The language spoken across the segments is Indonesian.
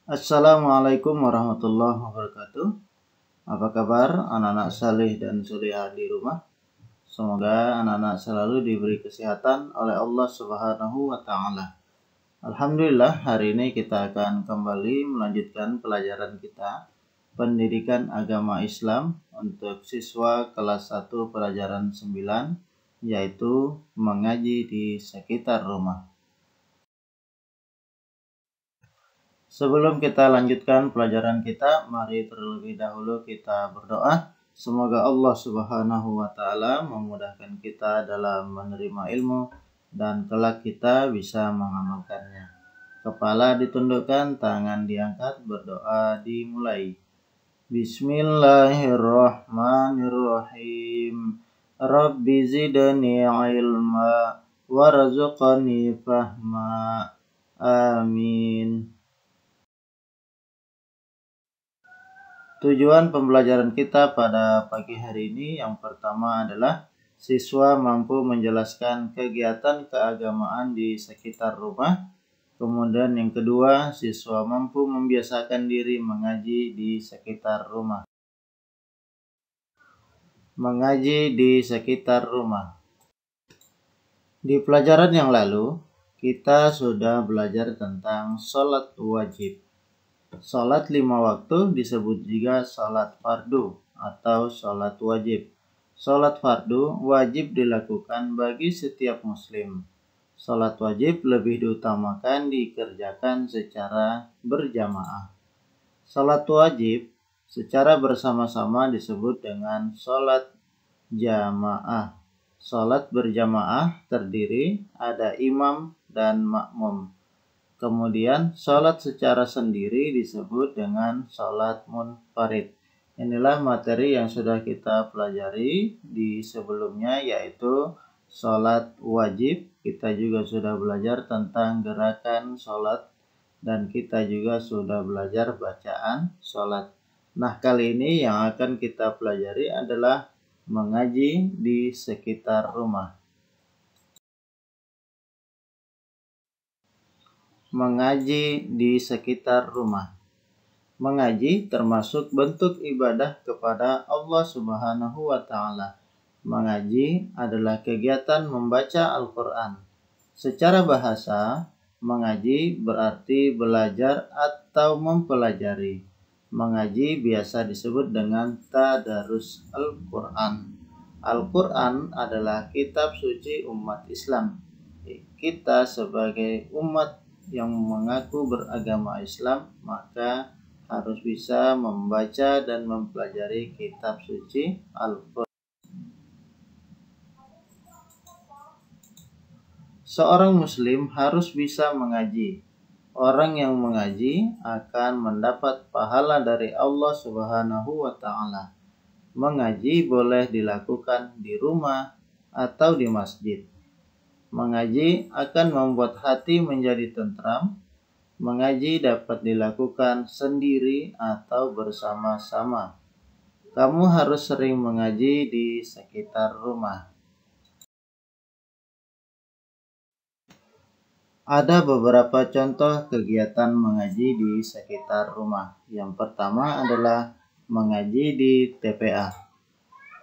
Assalamualaikum warahmatullahi wabarakatuh. Apa kabar anak-anak saleh dan salehah di rumah? Semoga anak-anak selalu diberi kesehatan oleh Allah Subhanahu wa taala. Alhamdulillah, hari ini kita akan kembali melanjutkan pelajaran kita Pendidikan Agama Islam untuk siswa kelas 1 pelajaran 9, yaitu mengaji di sekitar rumah. Sebelum kita lanjutkan pelajaran kita, mari terlebih dahulu kita berdoa. Semoga Allah Subhanahu wa taala memudahkan kita dalam menerima ilmu dan kelak kita bisa mengamalkannya. Kepala ditundukkan, tangan diangkat, berdoa dimulai. Bismillahirrahmanirrahim. Rabbi zidni ilma warzuqni fahma. Amin. Tujuan pembelajaran kita pada pagi hari ini yang pertama adalah siswa mampu menjelaskan kegiatan keagamaan di sekitar rumah. Kemudian yang kedua, siswa mampu membiasakan diri mengaji di sekitar rumah. Mengaji di sekitar rumah. Di pelajaran yang lalu, kita sudah belajar tentang sholat wajib. Sholat 5 waktu disebut juga sholat fardu atau sholat wajib. Sholat fardu wajib dilakukan bagi setiap muslim. Sholat wajib lebih diutamakan dikerjakan secara berjamaah. Sholat wajib secara bersama-sama disebut dengan sholat jamaah. Sholat berjamaah terdiri ada imam dan makmum. Kemudian sholat secara sendiri disebut dengan sholat munfarid. Inilah materi yang sudah kita pelajari di sebelumnya, yaitu sholat wajib. Kita juga sudah belajar tentang gerakan sholat dan kita juga sudah belajar bacaan sholat. Nah, kali ini yang akan kita pelajari adalah mengaji di sekitar rumah. Mengaji di sekitar rumah. Mengaji termasuk bentuk ibadah kepada Allah Subhanahu wa taala. Mengaji adalah kegiatan membaca Al-Qur'an. Secara bahasa, mengaji berarti belajar atau mempelajari. Mengaji biasa disebut dengan tadarus Al-Qur'an. Al-Qur'an adalah kitab suci umat Islam. Kita sebagai umat yang mengaku beragama Islam, maka harus bisa membaca dan mempelajari kitab suci Al-Qur'an. Seorang muslim harus bisa mengaji. Orang yang mengaji akan mendapat pahala dari Allah Subhanahu wa taala. Mengaji boleh dilakukan di rumah atau di masjid. Mengaji akan membuat hati menjadi tentram. Mengaji dapat dilakukan sendiri atau bersama-sama. Kamu harus sering mengaji di sekitar rumah. Ada beberapa contoh kegiatan mengaji di sekitar rumah. Yang pertama adalah mengaji di TPA.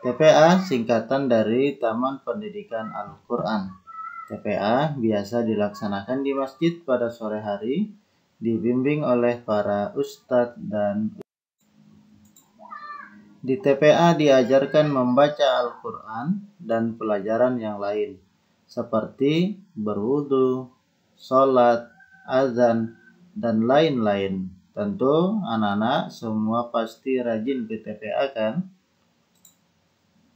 TPA singkatan dari Taman Pendidikan Al-Quran. TPA biasa dilaksanakan di masjid pada sore hari, dibimbing oleh para ustadz dan di TPA diajarkan membaca Al-Quran dan pelajaran yang lain, seperti berwudu, sholat, azan, dan lain-lain. Tentu anak-anak semua pasti rajin ke TPA kan?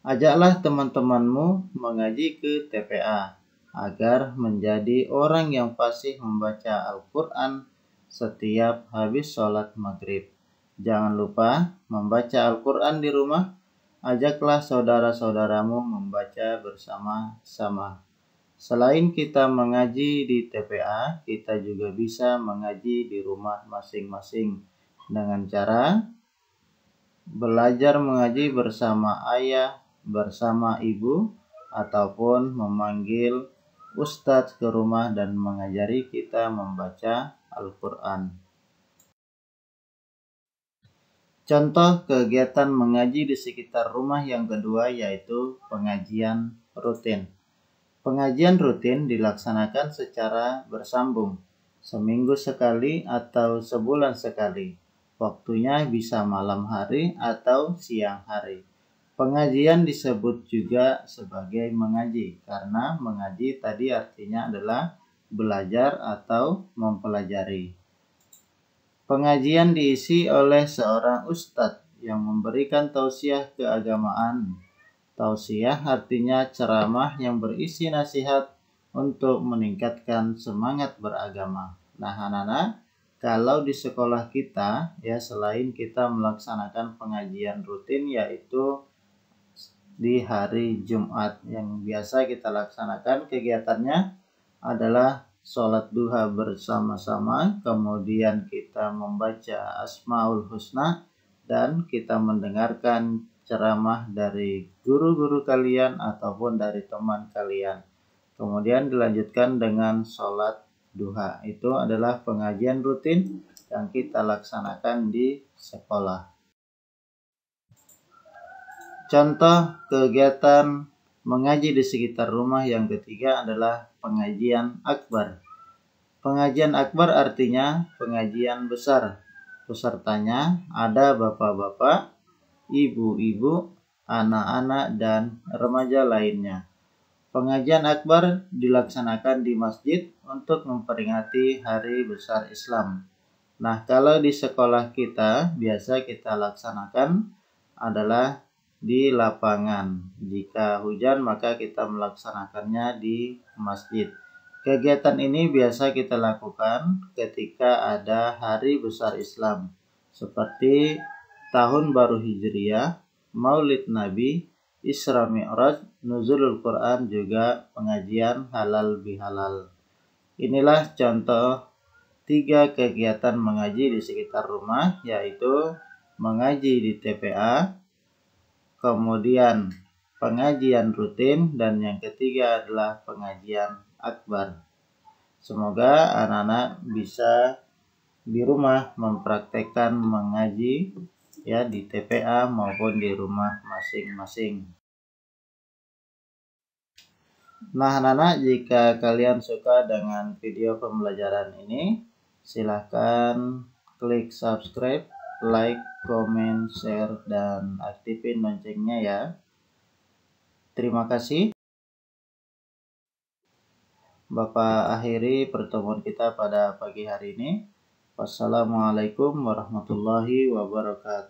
Ajaklah teman-temanmu mengaji ke TPA agar menjadi orang yang fasih membaca Al-Quran setiap habis sholat maghrib. Jangan lupa membaca Al-Quran di rumah. Ajaklah saudara-saudaramu membaca bersama-sama. Selain kita mengaji di TPA, kita juga bisa mengaji di rumah masing-masing dengan cara belajar mengaji bersama ayah, bersama ibu, ataupun memanggil ustadz ke rumah dan mengajari kita membaca Al-Quran. Contoh kegiatan mengaji di sekitar rumah yang kedua yaitu pengajian rutin. Pengajian rutin dilaksanakan secara bersambung, seminggu sekali atau sebulan sekali. Waktunya bisa malam hari atau siang hari. Pengajian disebut juga sebagai mengaji, karena mengaji tadi artinya adalah belajar atau mempelajari. Pengajian diisi oleh seorang ustadz yang memberikan tausiah keagamaan. Tausiah artinya ceramah yang berisi nasihat untuk meningkatkan semangat beragama. Nah, anak-anak, kalau di sekolah kita ya selain kita melaksanakan pengajian rutin yaitu di hari Jumat yang biasa kita laksanakan kegiatannya adalah sholat duha bersama-sama, kemudian kita membaca Asmaul Husna, dan kita mendengarkan ceramah dari guru-guru kalian ataupun dari teman kalian. Kemudian dilanjutkan dengan sholat duha. Itu adalah pengajian rutin yang kita laksanakan di sekolah. Contoh kegiatan mengaji di sekitar rumah yang ketiga adalah pengajian akbar. Pengajian akbar artinya pengajian besar. Pesertanya ada bapak-bapak, ibu-ibu, anak-anak, dan remaja lainnya. Pengajian akbar dilaksanakan di masjid untuk memperingati Hari Besar Islam. Nah, kalau di sekolah kita biasa kita laksanakan adalah di lapangan. Jika hujan maka kita melaksanakannya di masjid. Kegiatan ini biasa kita lakukan ketika ada hari besar Islam seperti Tahun Baru Hijriah, Maulid Nabi, Isra Mi'raj, Nuzulul Quran, juga pengajian halal bihalal. Inilah contoh 3 kegiatan mengaji di sekitar rumah, yaitu mengaji di TPA, kemudian pengajian rutin, dan yang ketiga adalah pengajian akbar. Semoga anak-anak bisa di rumah mempraktekkan mengaji ya di TPA maupun di rumah masing-masing. Nah, anak-anak, jika kalian suka dengan video pembelajaran ini, silahkan klik subscribe, like, comment, share, dan aktifin loncengnya ya. Terima kasih. Bapak akhiri pertemuan kita pada pagi hari ini. Wassalamualaikum warahmatullahi wabarakatuh.